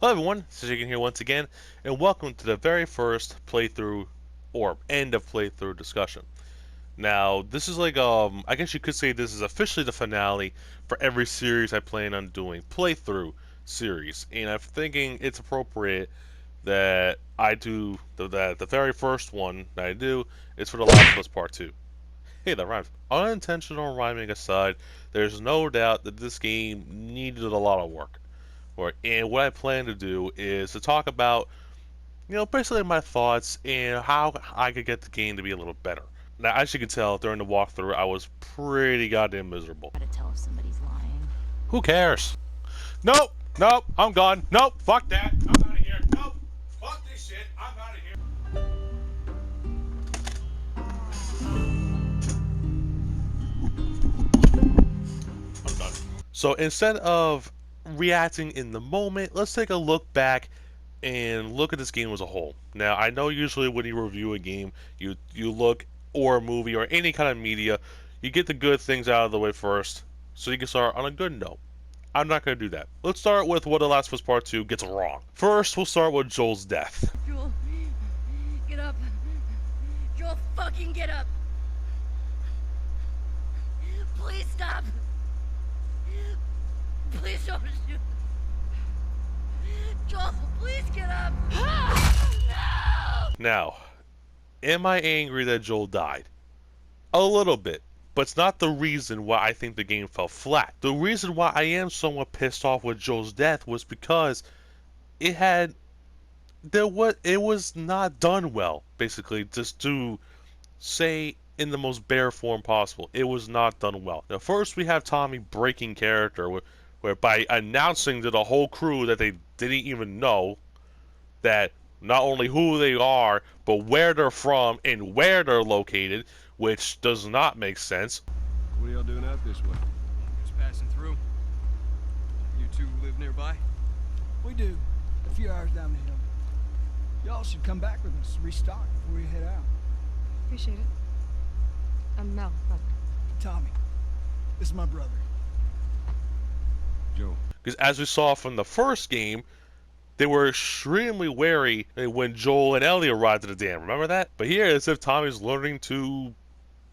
Hello everyone, TheChicken here once again, and welcome to the very first playthrough, or end of playthrough discussion. Now, this is like, I guess you could say this is officially the finale for every series I plan on doing, playthrough series, and I'm thinking it's appropriate that I do, that the very first one that I do is for The Last of Us Part 2. Hey, that rhymes. Unintentional rhyming aside, there's no doubt that this game needed a lot of work. And what I plan to do is to talk about, basically my thoughts and how I could get the game to be a little better. Now, as you can tell during the walkthrough, I was pretty goddamn miserable. How to tell if somebody's lying. Who cares? Nope, nope, I'm gone. Nope, fuck that. I'm out of here. Nope, fuck this shit. I'm out of here. I'm done. So instead of reacting in the moment, let's take a look back and look at this game as a whole. Now, I know usually when you review a game, you look, or a movie or any kind of media, you get the good things out of the way first, so you can start on a good note. I'm not going to do that. Let's start with what The Last of Us Part 2 gets wrong. First, we'll start with Joel's death. Joel, get up. Joel, fucking get up. Please stop. Please don't shoot. Joel, please get up. No! Now, am I angry that Joel died? A little bit. But it's not the reason why I think the game fell flat. The reason why I am somewhat pissed off with Joel's death was because it had it was not done well, basically, just to say in the most bare form possible. It was not done well. Now, first we have Tommy breaking character, where by announcing to the whole crew that they didn't even know that not only who they are, but where they're from and where they're located, which does not make sense. What are y'all doing out this way? Just passing through. You two live nearby? We do. A few hours down the hill. Y'all should come back with us, restock before we head out. Appreciate it. I'm Mel, brother. Tommy, this is my brother. Joe. Because as we saw from the first game, they were extremely wary when Joel and Ellie arrived at the dam. Remember that? But here, it's as if Tommy's learning to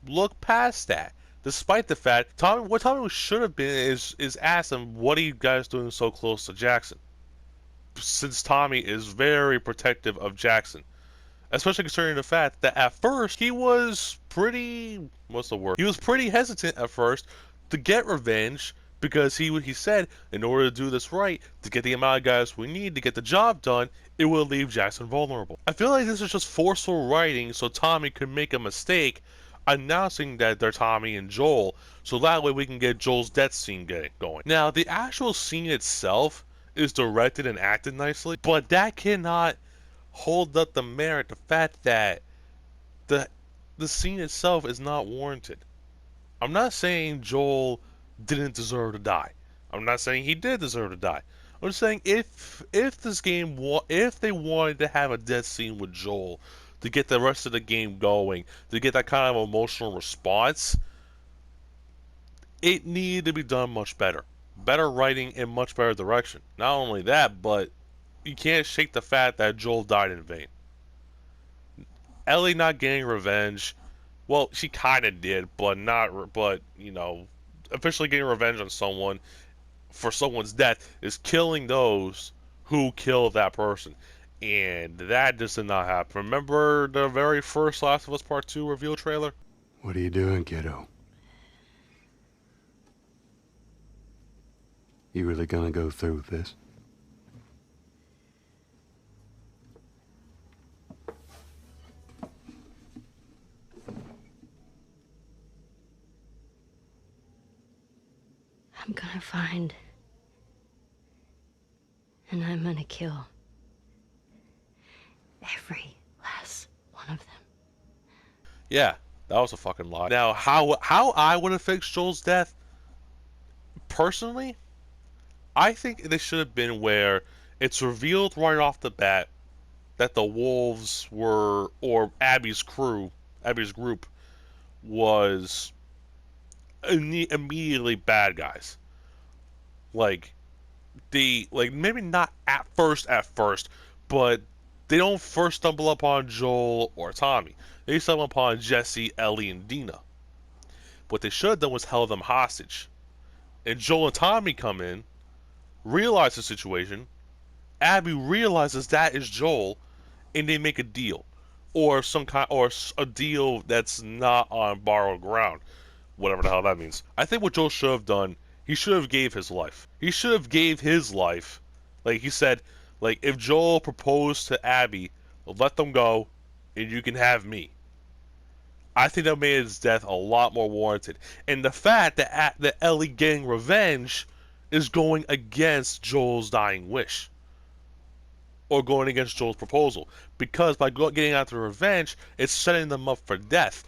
look past that. Despite the fact, what Tommy should have been is ask him, what are you guys doing so close to Jackson? Since Tommy is very protective of Jackson. Especially considering the fact that at first he was pretty, what's the word? He was pretty hesitant at first to get revenge because he said in order to do this right, to get the amount of guys we need to get the job done, it will leave Jackson vulnerable. I feel like this is just forceful writing so Tommy could make a mistake announcing that they're Tommy and Joel, so that way we can get Joel's death scene going. Now, the actual scene itself is directed and acted nicely, but that cannot hold up the merit, the fact that the scene itself is not warranted. I'm not saying Joel didn't deserve to die. I'm not saying he did deserve to die. I'm just saying if this game if they wanted to have a death scene with Joel to get the rest of the game going, to get that kind of emotional response, it needed to be done much better. Better writing and much better direction. Not only that, but you can't shake the fact that Joel died in vain. Ellie not getting revenge, well, she kind of did, but officially getting revenge on someone for someone's death is killing those who killed that person. And that just did not happen. Remember the very first Last of Us Part 2 reveal trailer? What are you doing, kiddo? You really gonna go through with this? I'm gonna find. And I'm gonna kill. Every last one of them. Yeah, that was a fucking lie. Now, how I would have fixed Joel's death, personally, I think they should have been where it's revealed right off the bat that the wolves were, or Abby's group, was immediately bad guys. Like, they, like, maybe not at first, but they don't first stumble upon Joel or Tommy. They stumble upon Jesse, Ellie, and Dina. What they should have done was held them hostage. And Joel and Tommy come in, realize the situation. Abby realizes that is Joel, and they make a deal, or some kind, or a deal that's not on borrowed ground, whatever the hell that means. I think what Joel should have done, he should have gave his life. He should have gave his life, like he said, like if Joel proposed to Abby, let them go, and you can have me. I think that made his death a lot more warranted. And the fact that Ellie getting revenge is going against Joel's dying wish. Or going against Joel's proposal. Because by getting after revenge, it's setting them up for death.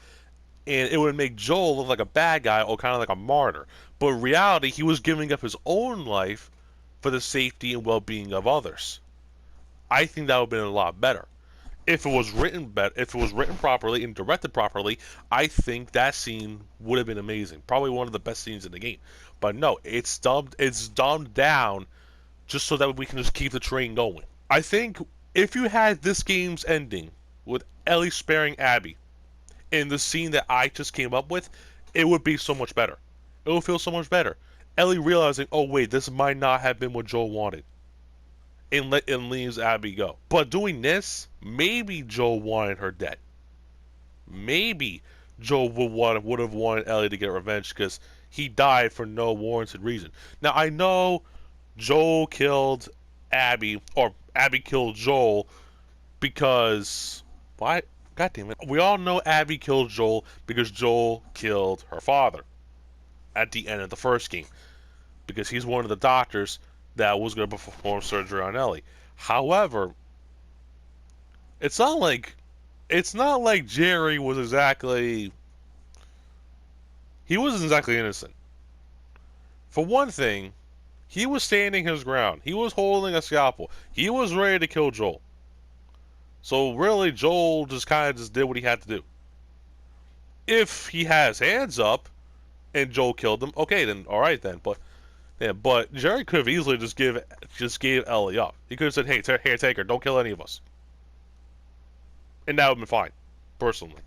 And it would make Joel look like a bad guy or kind of like a martyr. But in reality, he was giving up his own life for the safety and well-being of others. I think that would have been a lot better. If it was written properly and directed properly, I think that scene would have been amazing. Probably one of the best scenes in the game. But no, it's dumbed down just so that we can just keep the train going. I think if you had this game's ending with Ellie sparing Abby in the scene that I just came up with, it would be so much better. It would feel so much better. Ellie realizing, oh wait, this might not have been what Joel wanted. And leaves Abby go. But doing this, maybe Joel wanted her dead. Maybe Joel would have wanted Ellie to get revenge because he died for no warranted reason. Now I know Joel killed Abby, or Abby killed Joel because why? God damn it! We all know Abby killed Joel because Joel killed her father at the end of the first game because he's one of the doctors that was going to perform surgery on Ellie. However, it's not like Jerry was exactly he wasn't exactly innocent. For one thing, he was standing his ground. He was holding a scalpel. He was ready to kill Joel. So really, Joel just kind of just did what he had to do. If he has hands up and Joel killed him, okay, then all right then. But Jerry could have easily just gave Ellie up. He could have said, "Hey, here, take her. Don't kill any of us," and that would have been fine, personally.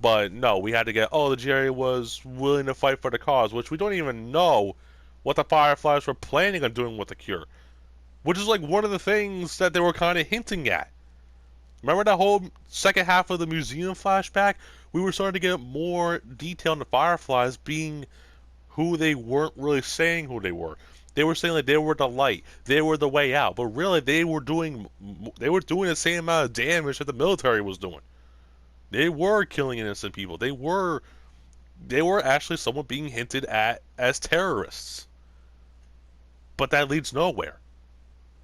But no, we had to get. Oh, the Jerry was willing to fight for the cause, which we don't even know what the Fireflies were planning on doing with the cure, which is like one of the things that they were kind of hinting at. Remember that whole second half of the museum flashback? We were starting to get more detail on the Fireflies being who they weren't really saying who they were. They were saying that they were the light, they were the way out, but really they were doing the same amount of damage that the military was doing. They were killing innocent people. They were actually somewhat being hinted at as terrorists. But that leads nowhere.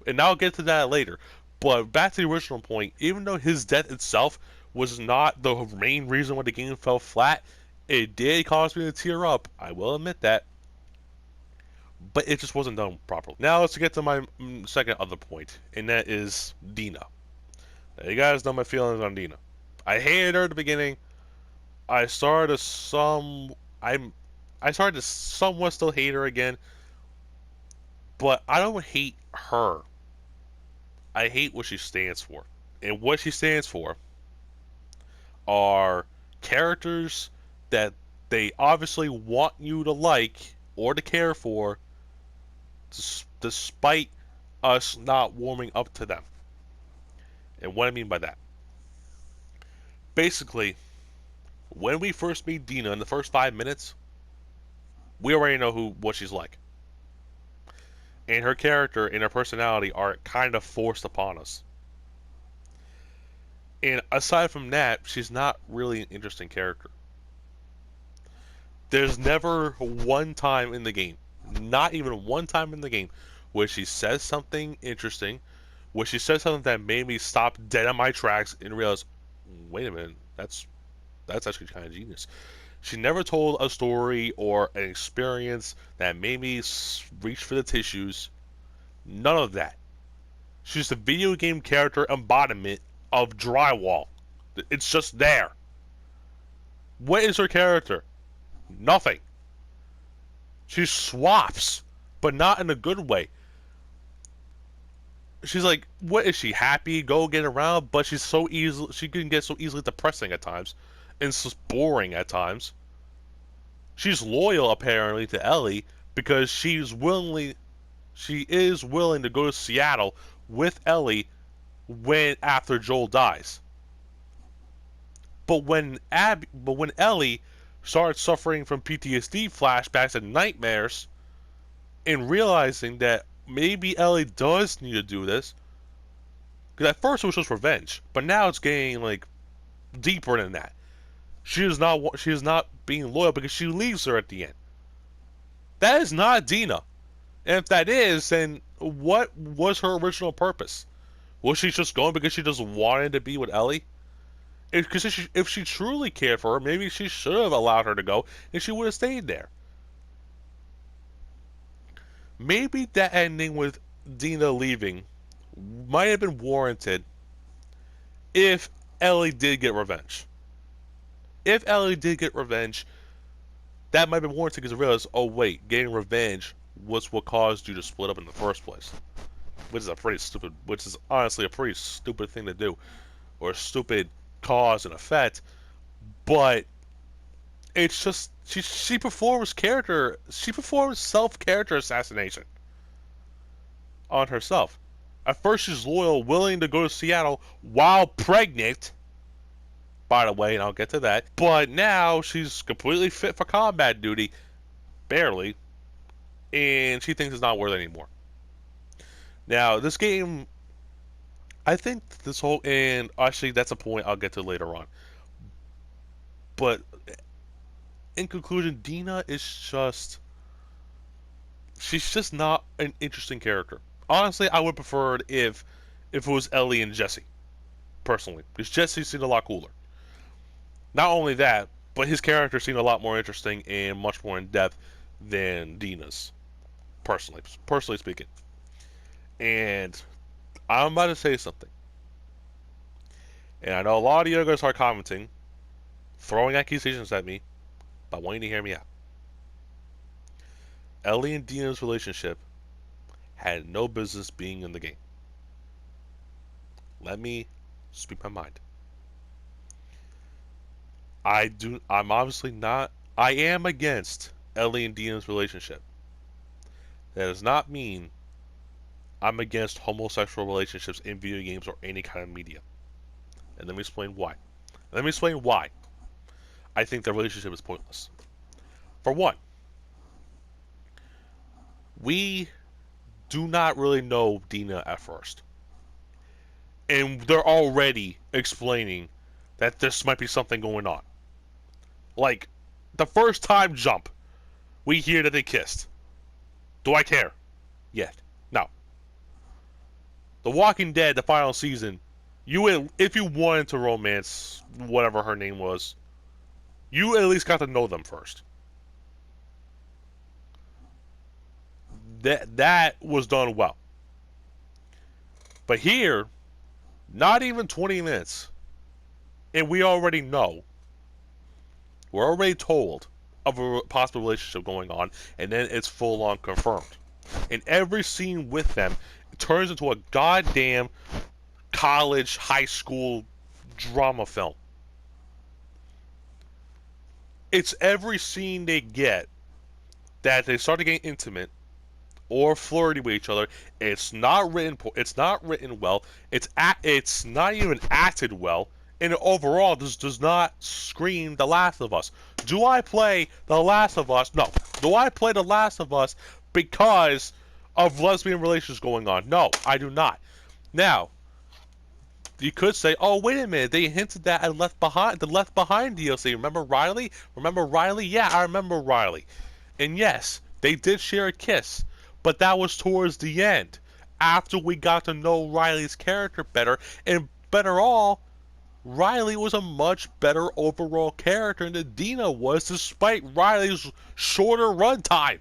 And I'll get to that later. But back to the original point, even though his death itself was not the main reason why the game fell flat, it did cause me to tear up. I will admit that. But it just wasn't done properly. Now let's get to my second other point, and that is Dina. Now, you guys know my feelings on Dina. I hated her at the beginning. I started to somewhat still hate her again. But I don't hate her. I hate what she stands for. And what she stands for are characters that they obviously want you to like or to care for, despite us not warming up to them. And what I mean by that, basically, when we first meet Dina in the first 5 minutes, we already know what she's like. And her character and her personality are kind of forced upon us. And aside from that, she's not really an interesting character. There's never one time in the game, not even one time in the game, where she says something interesting, where she says something that made me stop dead on my tracks and realize, wait a minute, that's actually kind of genius. She never told a story or an experience that made me reach for the tissues. None of that. She's a video game character embodiment of drywall. It's just there. What is her character? Nothing. She swaps, but not in a good way. she's like, what is she, happy, go get around? But she's so easily, she can get so easily depressing at times, and so boring at times. She's loyal apparently to Ellie because she is willing to go to Seattle with Ellie when after Joel dies. But when Ellie starts suffering from PTSD flashbacks and nightmares, and realizing that maybe Ellie does need to do this, because at first it was just revenge, but now it's getting like deeper than that. She is not being loyal because she leaves her at the end. That is not Dina. And if that is, then what was her original purpose? Was she just going because she just wanted to be with Ellie? Because if she truly cared for her, maybe she should have allowed her to go and she would have stayed there. Maybe that ending with Dina leaving might have been warranted if Ellie did get revenge. If Ellie did get revenge, that might have been warranted because I realized, oh wait, getting revenge was what caused you to split up in the first place. Which is honestly a pretty stupid thing to do. Or a stupid cause and effect. But it's just she performs self-character assassination on herself. At first she's loyal, willing to go to Seattle while pregnant, by the way, and I'll get to that. But now she's completely fit for combat duty, barely, and she thinks it's not worth it anymore. Now, this game, I think this whole, and actually that's a point I'll get to later on. But in conclusion, Dina is she's just not an interesting character. Honestly, I would prefer it if it was Ellie and Jesse, personally, because Jesse seemed a lot cooler. Not only that, but his character seemed a lot more interesting and much more in depth than Dina's, personally speaking. And I'm about to say something, and I know a lot of you are going to start commenting, throwing accusations at me, but I want you to hear me out. Ellie and Dina's relationship had no business being in the game. Let me speak my mind. I'm obviously not, I am against Ellie and Dina's relationship. That does not mean I'm against homosexual relationships in video games or any kind of media. And let me explain why. I think the relationship is pointless. For one, we do not really know Dina at first. And they're already explaining that this might be something going on. Like, the first time jump, we hear that they kissed. Do I care? Yet. No. The Walking Dead, the final season, if you wanted to romance whatever her name was, you at least got to know them first. That was done well. But here, not even 20 minutes, and we already know. We're already told of a possible relationship going on, and then it's full on confirmed. And every scene with them turns into a goddamn college, high school drama film. It's every scene they get that they start to get intimate or flirty with each other. It's not written well. It's not even acted well. And overall, this does not scream The Last of Us. Do I play The Last of Us? No. Do I play The Last of Us because of lesbian relations going on? No, I do not. Now, you could say, oh, wait a minute, they hinted that at the Left Behind DLC. Remember Riley? Yeah, I remember Riley. And yes, they did share a kiss, but that was towards the end, after we got to know Riley's character better, and better all, Riley was a much better overall character than Dina was, despite Riley's shorter runtime.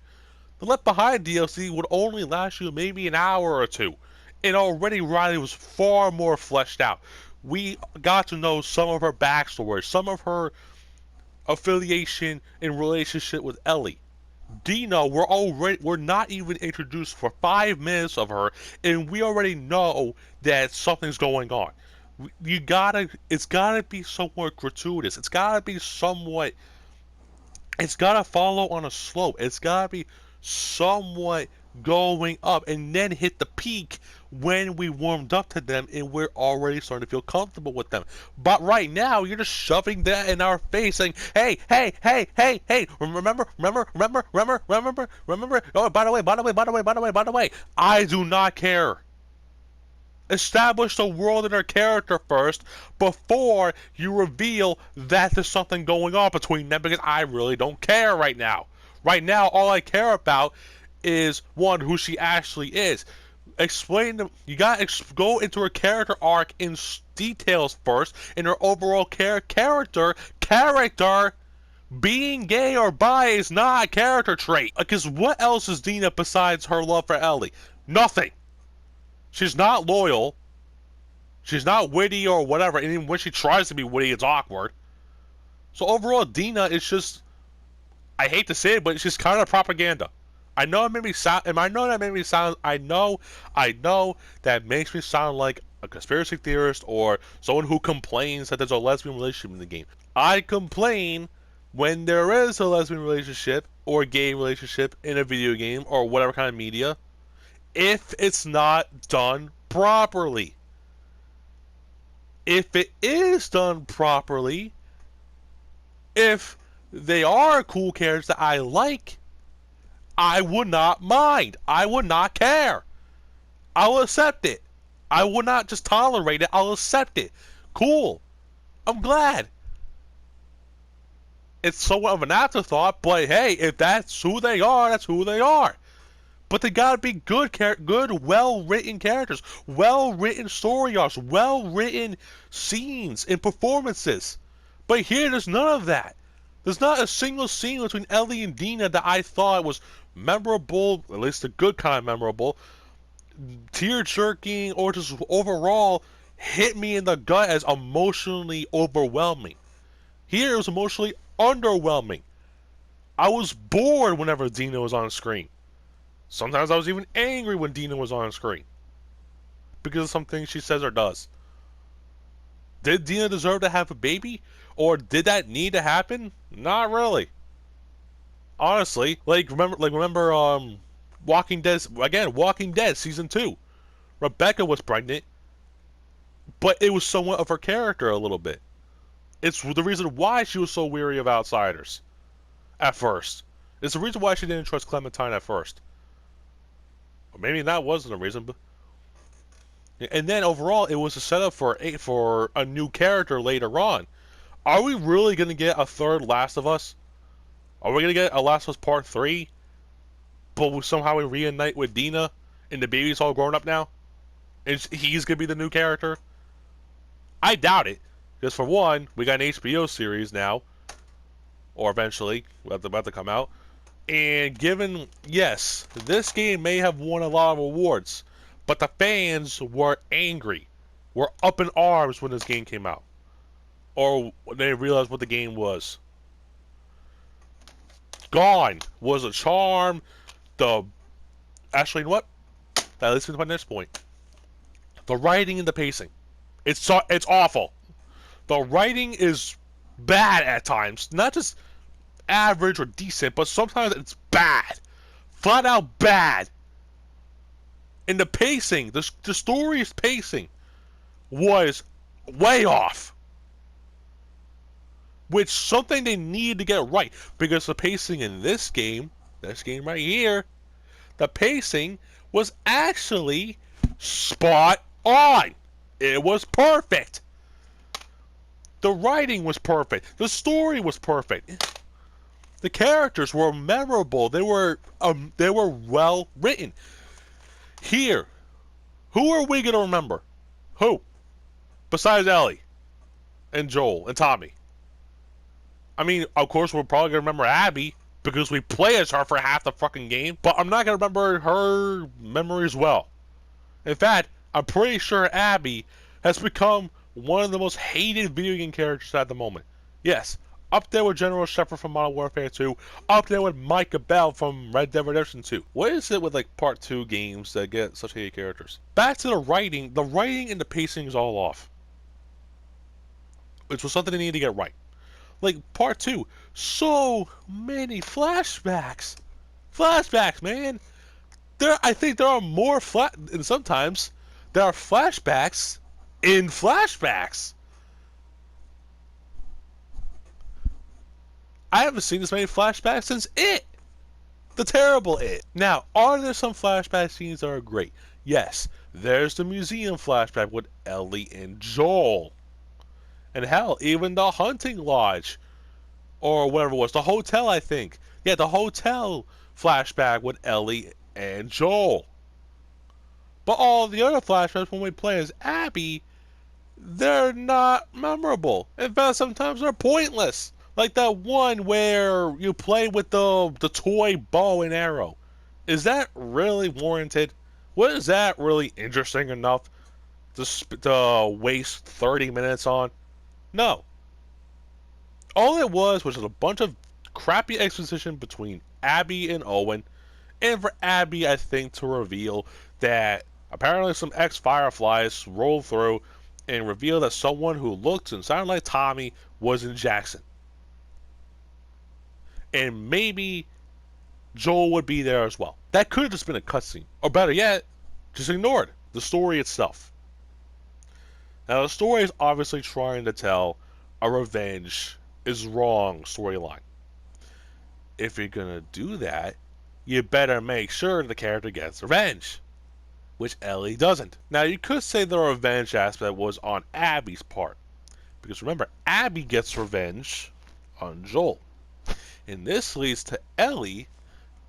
The Left Behind DLC would only last you maybe an hour or two, and already Riley was far more fleshed out. We got to know some of her backstory, some of her affiliation and relationship with Ellie. Dina, we're not even introduced for 5 minutes of her, and we already know that something's going on. It's gotta be somewhat gratuitous. It's gotta follow on a slope. It's gotta be somewhat going up and then hit the peak when we warmed up to them and we're already starting to feel comfortable with them. But right now, you're just shoving that in our face saying, hey, hey, hey, hey, hey, remember, remember, remember, remember, remember, remember, oh, by the way, by the way, by the way, by the way, by the way, I do not care. Establish the world and their character first before you reveal that there's something going on between them, because I really don't care right now. Right now, all I care about is, one, who she actually is. Explain them. You gotta go into her character arc in details first, in her overall character. Being gay or bi is not a character trait. Because what else is Dina besides her love for Ellie? Nothing. She's not loyal. She's not witty or whatever. And even when she tries to be witty, it's awkward. So overall, Dina is just, I hate to say it, but it's just kind of propaganda. I know it made me sound, and I know that made me sound, I know that makes me sound like a conspiracy theorist or someone who complains that there's a lesbian relationship in the game. I complain when there is a lesbian relationship or gay relationship in a video game or whatever kind of media, if it's not done properly. If it is done properly, if they are cool characters that I like, I would not mind. I would not care. I will accept it. I will not just tolerate it. I'll accept it. Cool. I'm glad. It's somewhat of an afterthought, but hey, if that's who they are, that's who they are. But they gotta be good, well-written characters, well-written story arcs, well-written scenes and performances. But here, there's none of that. There's not a single scene between Ellie and Dina that I thought was memorable, at least the good kind of memorable, tear-jerking, or just overall hit me in the gut as emotionally overwhelming. Here, it was emotionally underwhelming. I was bored whenever Dina was on screen. Sometimes I was even angry when Dina was on screen because of some things she says or does. Did Dina deserve to have a baby? Or did that need to happen? Not really. Honestly, remember Walking Dead season 2. Rebecca was pregnant, but it was somewhat of her character a little bit. It's the reason why she was so weary of outsiders at first. It's the reason why she didn't trust Clementine at first. Or maybe that wasn't the reason, but and then overall it was a setup for a new character later on. Are we really gonna get a third Last of Us? Are we gonna get a Last of Us Part 3? But somehow we reunite with Dina and the baby's all grown up now? And he's gonna be the new character? I doubt it. Because for one, we got an HBO series now, or eventually, about to come out. And given, yes, this game may have won a lot of awards, but the fans were angry, were up in arms when this game came out, or when they realized what the game was. Gone was a charm. Actually, you know what? That leads me to my next point. The writing and the pacing. It's awful. The writing is bad at times, not just average or decent, but sometimes it's bad, flat out bad. And the pacing, the story's pacing was way off, which something they need to get right, because the pacing in this game right here, the pacing was actually spot on. It was perfect. The writing was perfect. The story was perfect. The characters were memorable. They were well written. Here, who are we gonna remember? Who? Besides Ellie and Joel and Tommy. I mean, of course, we're probably gonna remember Abby because we play as her for half the fucking game. But I'm not gonna remember her memories well. In fact, I'm pretty sure Abby has become one of the most hated video game characters at the moment. Yes, Up there with General Shepard from Modern Warfare 2. Up there with Micah Bell from Red Dead Redemption 2. What is it with like Part 2 games that get such hated characters? Back to the writing and the pacing is all off. Which was something they needed to get right. Like Part 2, so many flashbacks. Flashbacks, man. I think there are more and sometimes there are flashbacks in flashbacks. I haven't seen this many flashbacks since It. The terrible It. Now, are there some flashback scenes that are great? Yes. There's the museum flashback with Ellie and Joel. And hell, even the hunting lodge. Or whatever it was. The hotel, I think. Yeah, the hotel flashback with Ellie and Joel. But all the other flashbacks when we play as Abby, they're not memorable. In fact, sometimes they're pointless. Like that one where you play with the toy bow and arrow. Is that really warranted? Was that really interesting enough to waste 30 minutes on? No. All it was a bunch of crappy exposition between Abby and Owen, and for Abby, I think, to reveal that apparently some ex-Fireflies rolled through and revealed that someone who looked and sounded like Tommy was in Jackson. And maybe Joel would be there as well. That could have just been a cutscene. Or better yet, just ignored the story itself. Now, the story is obviously trying to tell a revenge is wrong storyline. If you're going to do that, you better make sure the character gets revenge. Which Ellie doesn't. Now, you could say the revenge aspect was on Abby's part. Because remember, Abby gets revenge on Joel. And this leads to Ellie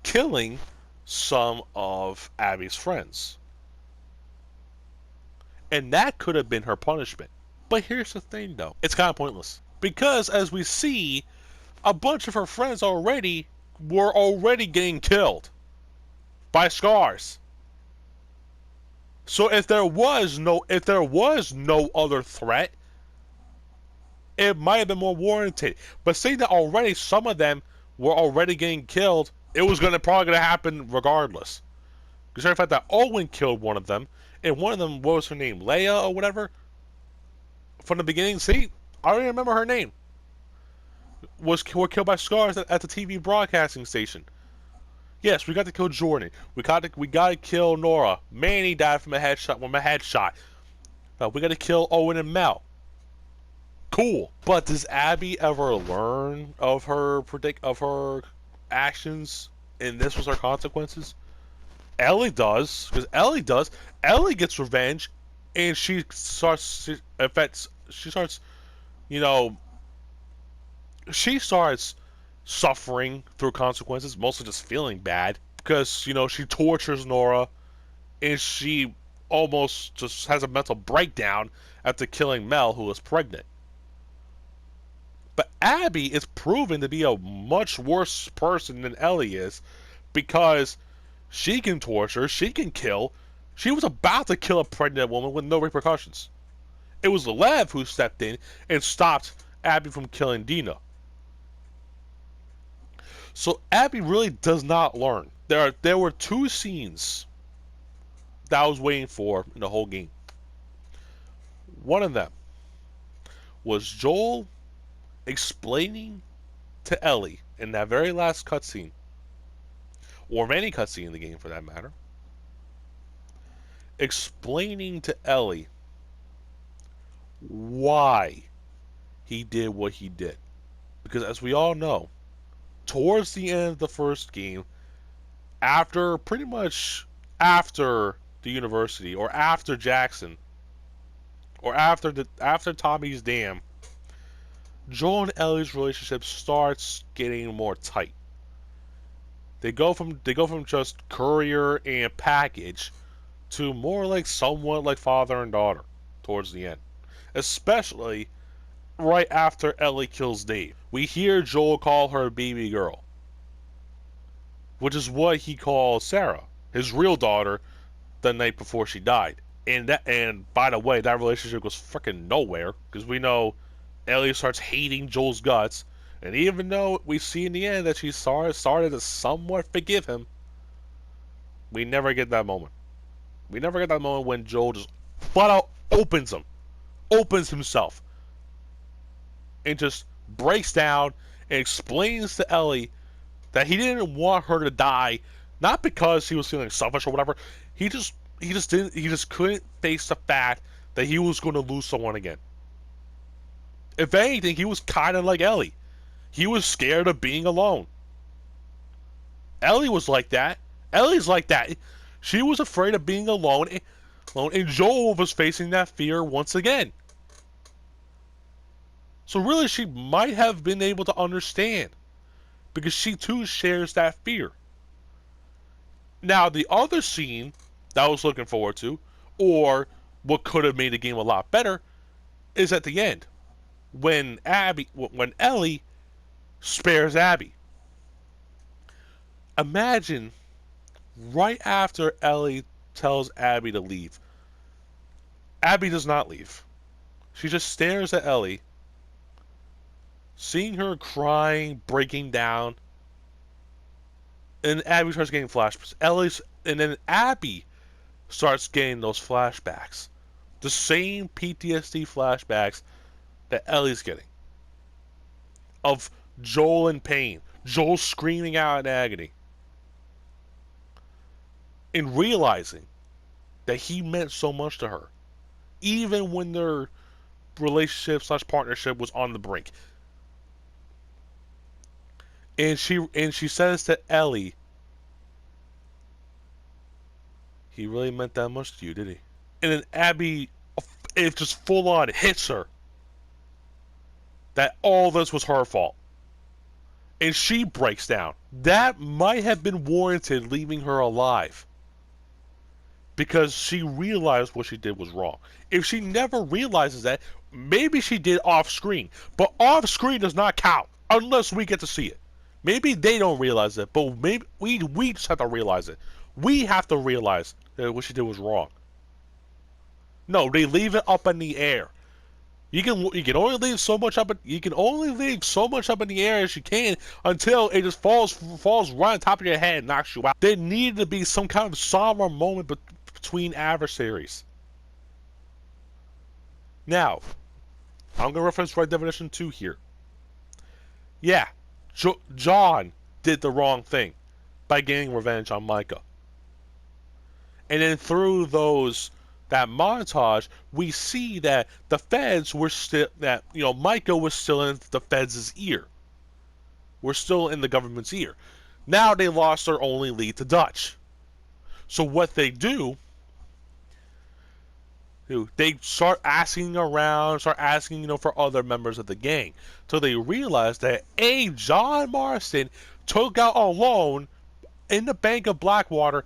killing some of Abby's friends. And that could have been her punishment. But here's the thing, though. It's kind of pointless. Because, as we see, a bunch of her friends were already getting killed by scars. So if there was no other threat, it might have been more warranted. But seeing that already some of them were already getting killed, it was probably gonna happen regardless. Considering the fact that Owen killed one of them, and one of them, what was her name, Leia or whatever, from the beginning. See, I don't even remember her name. Were killed by scars at the TV broadcasting station. Yes, we got to kill Jordan. We got to kill Nora. Manny died from a headshot. We got to kill Owen and Mel. Cool. But does Abby ever learn of her actions, and this was her consequences? Ellie does, because Ellie gets revenge, and she starts suffering through consequences, mostly just feeling bad, because she tortures Nora, and she almost just has a mental breakdown after killing Mel, who was pregnant. But Abby is proven to be a much worse person than Ellie is, because she can torture, she can kill. She was about to kill a pregnant woman with no repercussions. It was Lev who stepped in and stopped Abby from killing Dina. So Abby really does not learn. There were two scenes that I was waiting for in the whole game. One of them was Joel explaining to Ellie in that very last cutscene, or any cutscene in the game for that matter, explaining to Ellie why he did what he did. Because as we all know, towards the end of the first game, pretty much after the university, or after Jackson, or after Tommy's dam, Joel and Ellie's relationship starts getting more tight. They go from just courier and package to more like somewhat like father and daughter towards the end. Especially right after Ellie kills Dave. We hear Joel call her baby girl, which is what he calls Sarah, his real daughter, the night before she died. And by the way, that relationship goes freaking nowhere, because we know Ellie starts hating Joel's guts, And even though we see in the end that she started to somewhat forgive him, we never get that moment. We never get that moment when Joel just flat out opens himself, and just breaks down and explains to Ellie that he didn't want her to die, not because he was feeling selfish or whatever. He just couldn't face the fact that he was going to lose someone again. If anything, he was kind of like Ellie. He was scared of being alone. Ellie was like that. Ellie's like that. She was afraid of being alone, and Joel was facing that fear once again. So really, she might have been able to understand, because she too shares that fear. Now, the other scene that I was looking forward to, or what could have made the game a lot better, is at the end, when Ellie spares Abby. Imagine right after Ellie tells Abby to leave. Abby does not leave. She just stares at Ellie, seeing her crying, breaking down, and Abby starts getting flashbacks. And then Abby starts getting those flashbacks, the same PTSD flashbacks that Ellie's getting, of Joel in pain, Joel screaming out in agony, and realizing that he meant so much to her, even when their relationship/partnership was on the brink. And she says to Ellie, "He really meant that much to you, did he?" And then Abby, it just full on hits her that all this was her fault. And she breaks down. That might have been warranted, leaving her alive, because she realized what she did was wrong. If she never realizes that, maybe she did off screen. But off screen does not count unless we get to see it. Maybe they don't realize it, but maybe we just have to realize it. We have to realize that what she did was wrong. No, they leave it up in the air. You can only leave so much up. You can only leave so much up in the air as you can until it just falls right on top of your head and knocks you out. There needed to be some kind of somber moment between adversaries. Now, I'm gonna reference Red Dead Redemption 2 here. Yeah, John did the wrong thing by getting revenge on Micah. And then through that montage, we see that the feds were still, that, Micah was still in the feds' ear. We're still in the government's ear. Now they lost their only lead to Dutch. So what they do, they start asking around, for other members of the gang. So they realize that John Marston took out a loan in the Bank of Blackwater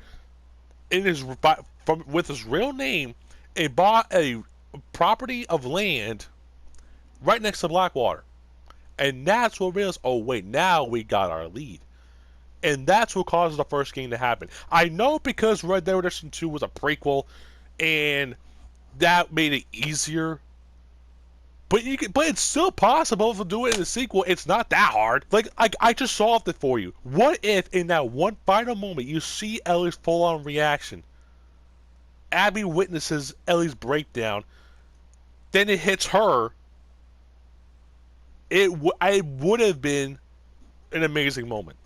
with his real name, and bought a property of land right next to Blackwater. And that's what realized, oh wait, now we got our lead. And that's what caused the first game to happen. I know, because Red Dead Redemption 2 was a prequel, and that made it easier. But it's still possible to do it in a sequel. It's not that hard. Like, I just solved it for you. What if in that one final moment you see Ellie's full-on reaction? Abby witnesses Ellie's breakdown. Then it hits her. It would have been an amazing moment.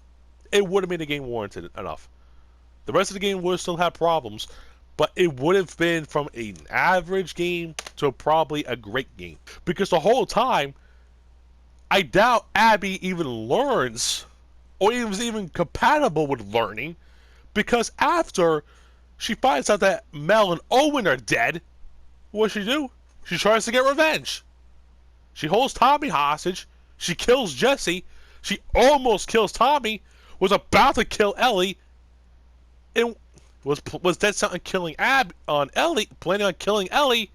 It would have made the game warranted enough. The rest of the game would still have problems, but it would have been from an average game to probably a great game. Because the whole time, I doubt Abby even learns, or is even compatible with learning, because after she finds out that Mel and Owen are dead, what does she do? She tries to get revenge. She holds Tommy hostage. She kills Jesse. She almost kills Tommy. Was about to kill Ellie. And was dead set on killing Ellie, planning on killing Ellie,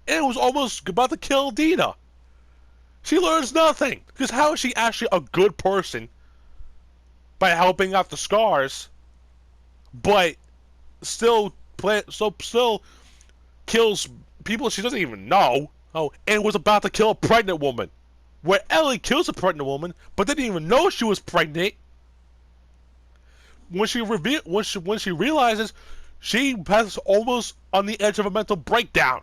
and was almost about to kill Dina. She learns nothing. Because how is she actually a good person by helping out the Scars, but still kills people she doesn't even know? Oh, and was about to kill a pregnant woman. where Ellie kills a pregnant woman, but didn't even know she was pregnant. When she realizes she has almost on the edge of a mental breakdown.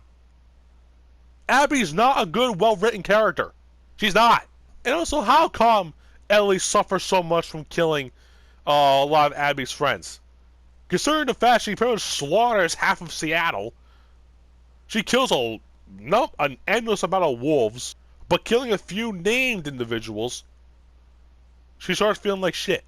Abby's not a good, well-written character. She's not. And also, how come Ellie suffers so much from killing a lot of Abby's friends? Considering the fact she pretty much slaughters half of Seattle, she kills an endless amount of wolves, but killing a few named individuals, she starts feeling like shit.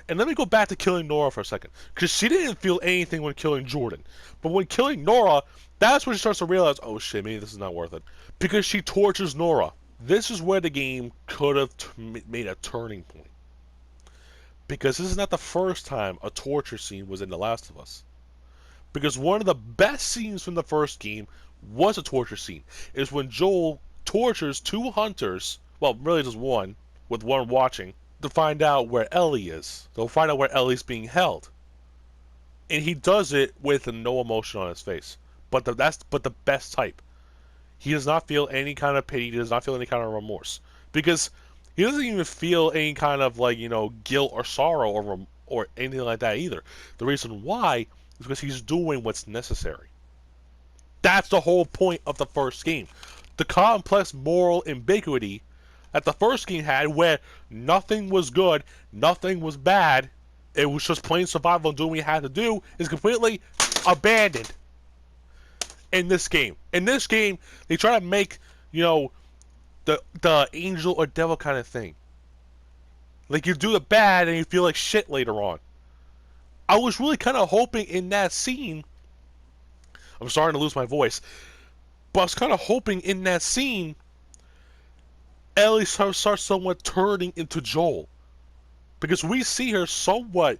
And let me go back to killing Nora for a second, because she didn't feel anything when killing Jordan. But when killing Nora, that's when she starts to realize, oh shit, maybe this is not worth it. Because she tortures Nora. This is where the game could have made a turning point. Because this is not the first time a torture scene was in The Last of Us. Because one of the best scenes from the first game was a torture scene. Is when Joel tortures two hunters, well, really just one, with one watching, to find out where Ellie is. They'll find out where Ellie's being held. And he does it with no emotion on his face. But the best type. He does not feel any kind of pity, he does not feel any kind of remorse. Because he doesn't even feel any kind of, like, you know, guilt or sorrow or anything like that either. The reason why is because he's doing what's necessary. That's the whole point of the first game. The complex moral ambiguity that the first game had, where nothing was good, nothing was bad, it was just plain survival and doing what you had to do, is completely abandoned in this game. In this game, they try to make, you know, the angel or devil kind of thing. Like, you do the bad and you feel like shit later on. I was really kind of hoping in that scene, I'm starting to lose my voice, but I was kind of hoping in that scene Ellie starts somewhat turning into Joel. Because we see her somewhat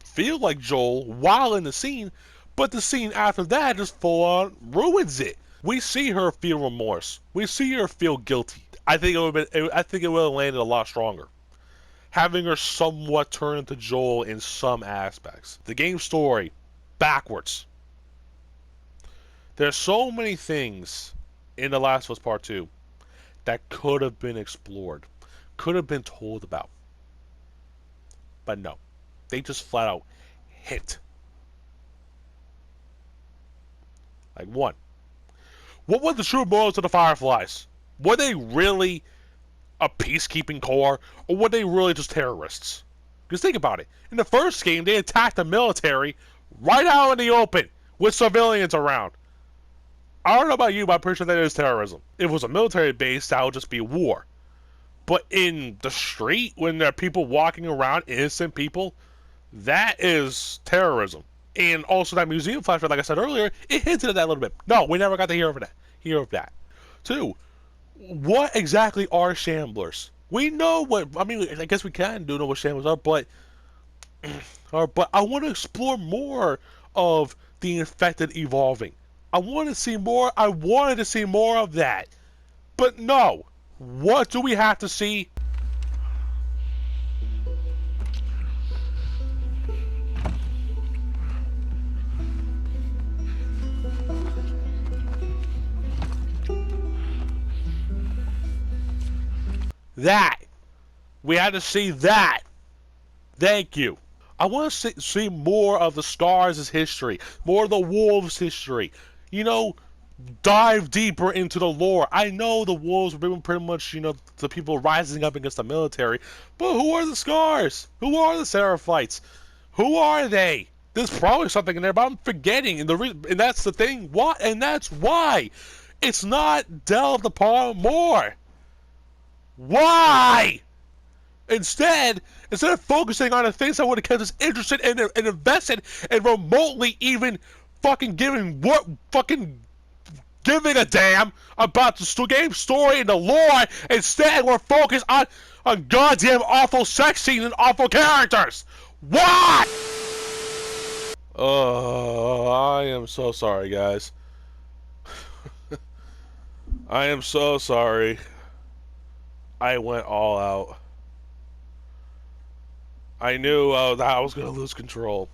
feel like Joel while in the scene, but the scene after that just full on ruins it. We see her feel remorse. We see her feel guilty. I think it would have landed a lot stronger, having her somewhat turn into Joel in some aspects. The game story, backwards. There's so many things in The Last of Us Part 2 that could have been explored, could have been told about. But no, they just flat out hit. Like, one, what were the true motives of the Fireflies? Were they really a peacekeeping corps, or were they really just terrorists? Because think about it. In the first game, they attacked the military right out in the open with civilians around. I don't know about you, but I'm pretty sure that is terrorism. If it was a military base, that would just be war. But in the street, when there are people walking around, innocent people, that is terrorism. And also that museum flashback, like I said earlier, it hinted at that a little bit. No, we never got to hear of that. Two, what exactly are shamblers? We know what, I mean, I guess we can know what shamblers are, but I want to explore more of the infected evolving. I wanted to see more of that. But no. What do we have to see? That. We had to see that. Thank you. I want to see more of the Scars' history, more of the Wolves' history. You know, dive deeper into the lore. I know the Wolves were pretty much, you know, the people rising up against the military, but who are the Scars? Who are the Seraphites? Who are they? There's probably something in there, but I'm forgetting, and that's the thing. What? And that's why it's not delved upon more. Why? Instead of focusing on the things that would have kept us interested and invested and remotely even fucking giving a damn about the game story and the lore, instead we're focused on goddamn awful sex scenes and awful characters. Why? I am so sorry, guys. I am so sorry. I went all out. I knew that I was going to lose control.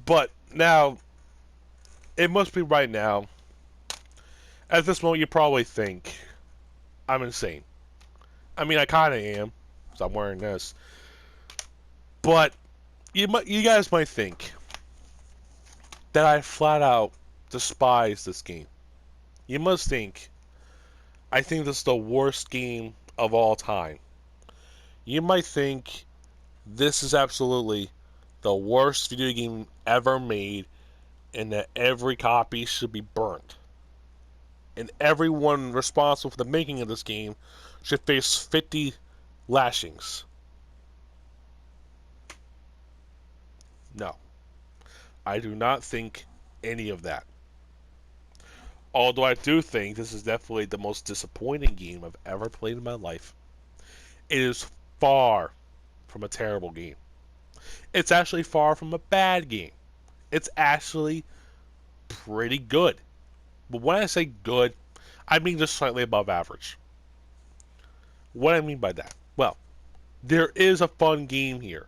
But now, it must be right now. At this moment, you probably think I'm insane. I mean, I kind of am, because I'm wearing this. But you guys might think that I flat out despise this game. You must think I think this is the worst game of all time. You might think this is absolutely the worst video game ever made, and that every copy should be burnt. And everyone responsible for the making of this game should face 50 lashings. No, I do not think any of that. Although I do think this is definitely the most disappointing game I've ever played in my life. It is far from a terrible game. It's actually far from a bad game. It's actually pretty good. But when I say good, I mean just slightly above average. What I mean by that? Well, there is a fun game here.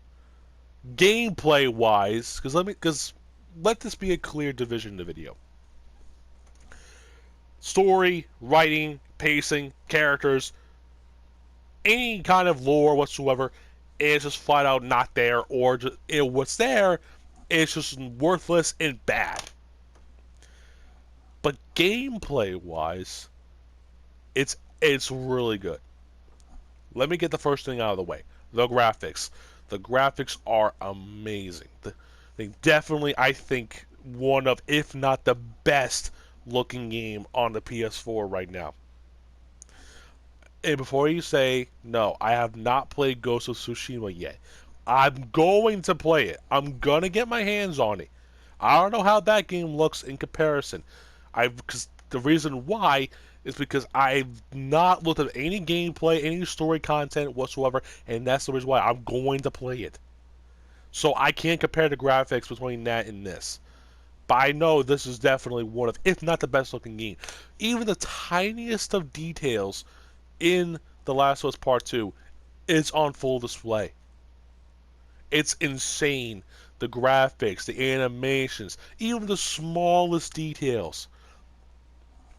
Gameplay wise, because let this be a clear division in the video. Story, writing, pacing, characters, any kind of lore whatsoever is just flat out not there, or just, what's there is just worthless and bad. But gameplay wise, it's really good. Let me get the first thing out of the way. The graphics. The graphics are amazing. They definitely, I think, one of, if not the best looking game on the PS4 right now. And before you say, no, I have not played Ghost of Tsushima yet. I'm going to play it. I'm going to get my hands on it. I don't know how that game looks in comparison. Because the reason why is because I've not looked at any gameplay, any story content whatsoever, and that's the reason why I'm going to play it. So I can't compare the graphics between that and this. But I know this is definitely one of, if not the best looking game. Even the tiniest of details in The Last of Us Part 2 is on full display. It's insane. The graphics, the animations, even the smallest details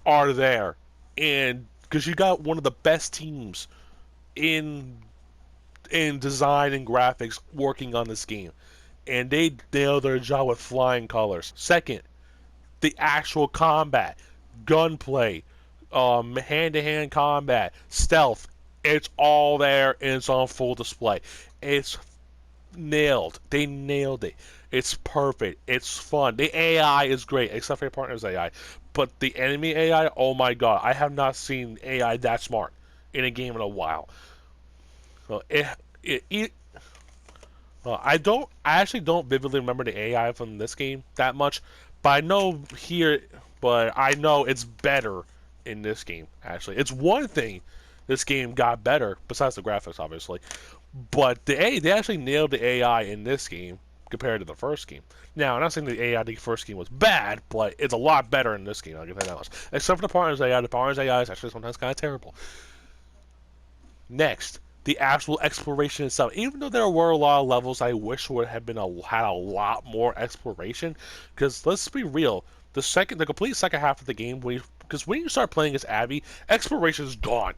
are there. And because you got one of the best teams in design and graphics working on this game, and they nailed their job with flying colors. Second, the actual combat, gunplay, hand-to-hand combat, stealth, it's all there and it's on full display. It's nailed. They nailed it. It's perfect. It's fun. The AI is great, except for your partner's AI. But the enemy AI, oh my god, I have not seen AI that smart in a game in a while. So I actually don't vividly remember the AI from this game that much, but I know it's better in this game, actually. It's one thing this game got better, besides the graphics, obviously. But they actually nailed the AI in this game compared to the first game. Now, I'm not saying the AI in the first game was bad, but it's a lot better in this game, I'll give that much. Except for the partner's AI. The partner's AI is actually sometimes kind of terrible. Next, the actual exploration itself. Even though there were a lot of levels I wish would have been had a lot more exploration, because let's be real, the complete second half of the game, because when you start playing as Abby, exploration is gone.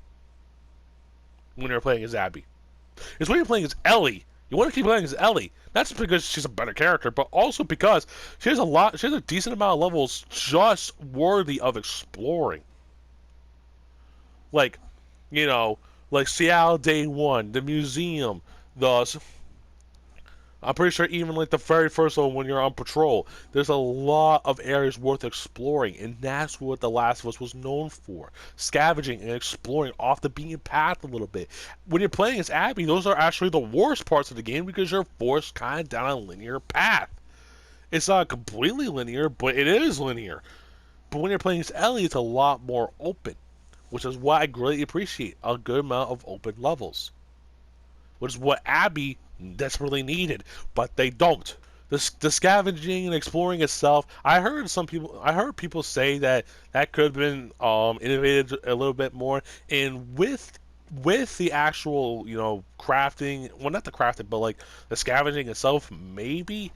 When you're playing as Abby, it's when you're playing as Ellie. You want to keep playing as Ellie, not just because she's a better character, but also because she has a decent amount of levels just worthy of exploring. Like, you know, like Seattle Day One, the museum, I'm pretty sure even like the very first one when you're on patrol, there's a lot of areas worth exploring, and that's what The Last of Us was known for. Scavenging and exploring off the beaten path a little bit. When you're playing as Abby, those are actually the worst parts of the game because you're forced kind of down a linear path. It's not completely linear, but it is linear. But when you're playing as Ellie, it's a lot more open, which is why I greatly appreciate a good amount of open levels. Which is what Abby desperately needed, but they don't. The scavenging and exploring itself, I heard people say that could have been innovated a little bit more, and with the actual, crafting, well, not the crafting, but like the scavenging itself, maybe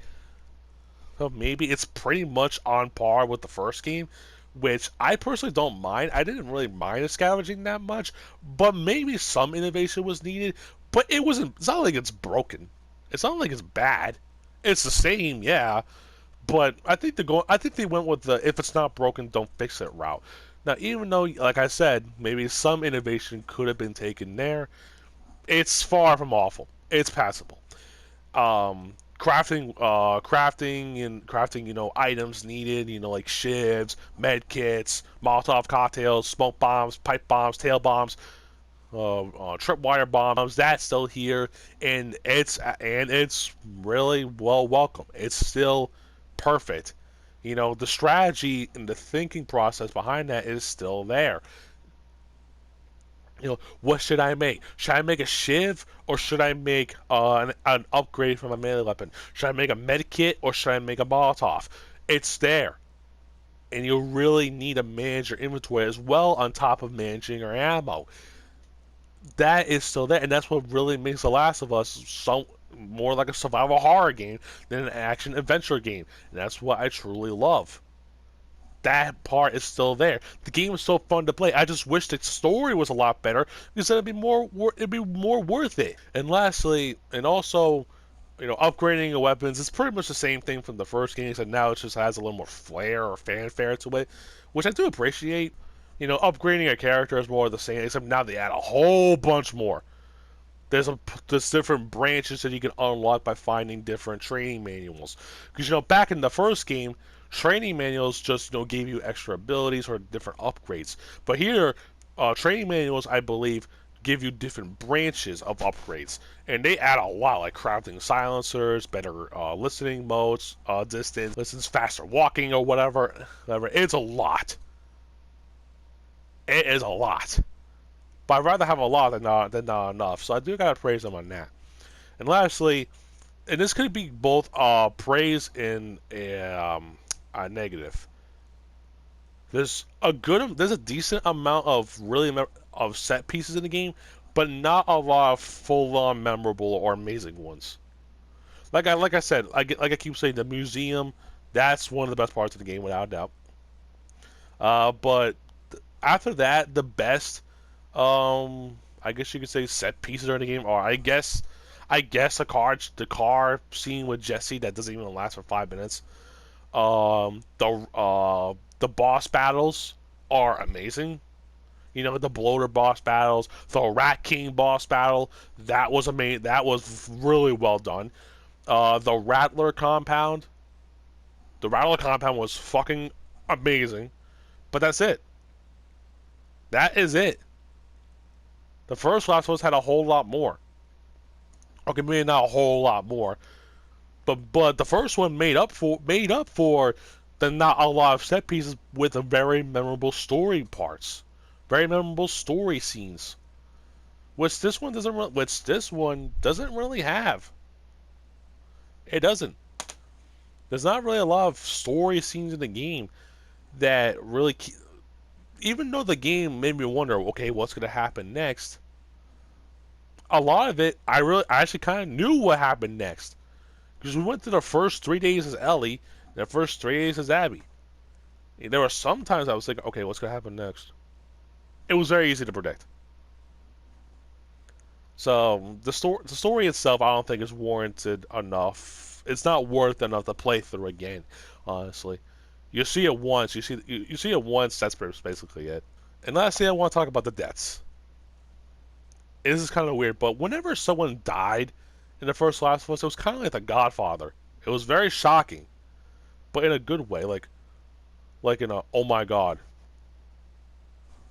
it's pretty much on par with the first game, which I personally don't mind. I didn't really mind the scavenging that much, but maybe some innovation was needed. But it wasn't. It's not like it's broken. It's not like it's bad. It's the same, yeah. But I think they went with the if it's not broken, don't fix it route. Now, even though, like I said, maybe some innovation could have been taken there, it's far from awful. It's passable. Crafting, items needed, like shivs, med kits, Molotov cocktails, smoke bombs, pipe bombs, tail bombs, tripwire bombs. That's still here, and it's really well welcome. It's still perfect. The strategy and the thinking process behind that is still there. What should I make? Should I make a shiv or should I make an upgrade from a melee weapon? Should I make a med kit or should I make a Molotov? It's there. And you really need to manage your inventory as well on top of managing your ammo. That is still there, and that's what really makes The Last of Us more like a survival horror game than an action adventure game. And that's what I truly love. That part is still there. The game is so fun to play. I just wish the story was a lot better because then it'd be more worth it. And lastly, and also, upgrading your weapons is pretty much the same thing from the first game, except now it just has a little more flair or fanfare to it, which I do appreciate. Upgrading a character is more of the same, except now they add a whole bunch more. There's different branches that you can unlock by finding different training manuals. Because back in the first game, training manuals just gave you extra abilities or different upgrades. But here, training manuals, I believe, give you different branches of upgrades, and they add a lot, like crafting silencers, better listening modes, distance, faster walking, or whatever. It's a lot. It is a lot. But I'd rather have a lot than not enough. So I do gotta praise them on that. And lastly, and this could be both praise and a negative. There's a decent amount of of set pieces in the game, but not a lot of full-on memorable or amazing ones. Like I said, like I keep saying, the museum, that's one of the best parts of the game without a doubt. But after that, the best, I guess you could say, set pieces are in the game, or I guess the car scene with Jesse that doesn't even last for 5 minutes. The boss battles are amazing. The bloater boss battles, the Rat King boss battle, that was amazing. That was really well done. The Rattler compound was fucking amazing. But that's it. That is it. The first Last of Us had a whole lot more. Okay, maybe not a whole lot more, but the first one made up for the not a lot of set pieces with a very memorable story parts, very memorable story scenes, which this one doesn't really have. It doesn't. There's not really a lot of story scenes in the game that really. Even though the game made me wonder, okay, what's going to happen next? A lot of it, I actually kind of knew what happened next. Because we went through the first 3 days as Ellie, and the first 3 days as Abby. And there were some times I was thinking, okay, what's going to happen next? It was very easy to predict. So, the story itself, I don't think is warranted enough. It's not worth enough to play through again, honestly. You see it once. You see it once. That's basically it. And lastly, I want to talk about the deaths. This is kind of weird, but whenever someone died in the first Last of Us, it was kind of like The Godfather. It was very shocking, but in a good way, like in a oh my god.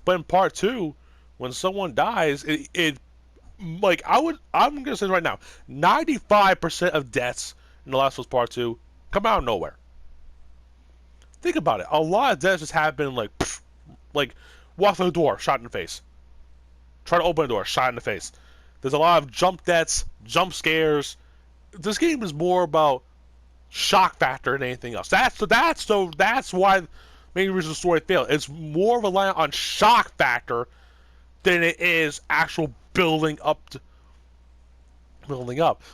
But in part 2, when someone dies, I'm gonna say right now, 95% of deaths in The Last of Us Part 2 come out of nowhere. Think about it. A lot of deaths just happen like walk through the door, shot in the face. Try to open the door, shot in the face. There's a lot of jump deaths, jump scares. This game is more about shock factor than anything else. That's why main reason the story failed. It's more reliant on shock factor than it is actual building up.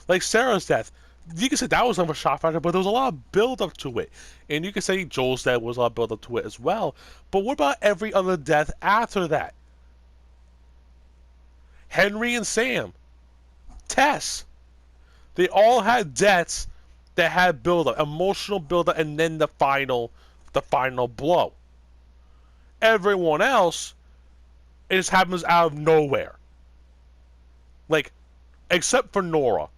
Like Sarah's death. you can say that was a shock factor, but there was a lot of build up to it. And you can say Joel's death was a lot of build up to it as well. But what about every other death after that? Henry and Sam, Tess, they all had deaths that had build up, emotional build up, and then the final blow. Everyone else, it just happens out of nowhere. Like, except for Nora.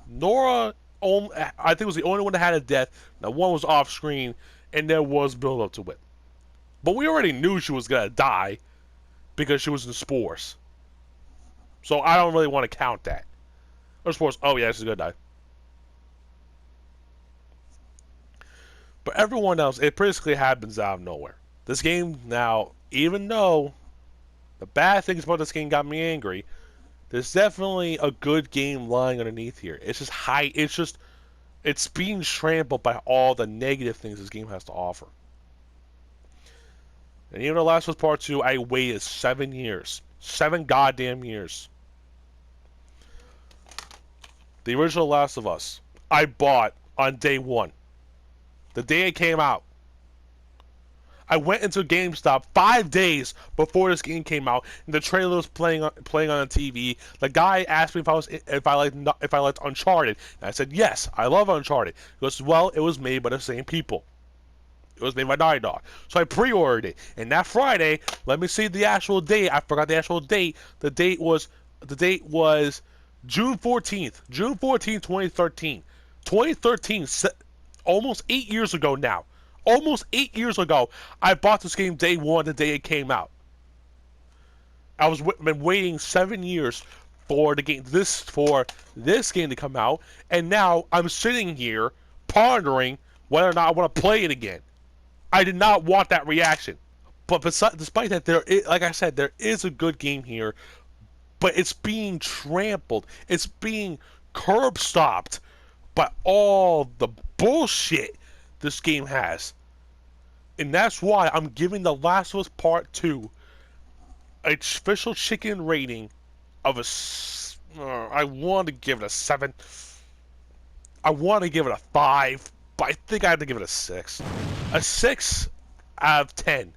Nora, I think, was the only one that had a death. Now, one was off screen, and there was build up to it. But we already knew she was gonna die because she was in spores. So I don't really want to count that. Or spores. Oh yeah, she's gonna die. But everyone else, it basically happens out of nowhere. This game now, even though the bad things about this game got me angry, there's definitely a good game lying underneath here. It's just high. It's being trampled by all the negative things this game has to offer. And even though Last of Us Part 2, I waited 7 years. 7 goddamn years. The original Last of Us, I bought on day 1. The day it came out. I went into GameStop 5 days before this game came out, and the trailer was playing on the TV. The guy asked me if I liked Uncharted, and I said yes, I love Uncharted. He goes, well, it was made by the same people. It was made by Naughty Dog. So I pre-ordered it, and that Friday, let me see the actual date. I forgot the actual date. The date was June 14th. June 14th, 2013. 2013, almost 8 years ago now. Almost 8 years ago, I bought this game day 1, the day it came out. I was been waiting 7 years for the game, for this game to come out, and now I'm sitting here pondering whether or not I want to play it again. I did not want that reaction, but despite that, like I said, there is a good game here, but it's being trampled. It's being curb stopped by all the bullshit this game has. And that's why I'm giving The Last of Us Part 2 a official chicken rating of I want to give it a 7. I want to give it a 5, but I think I have to give it a 6. A 6 out of 10.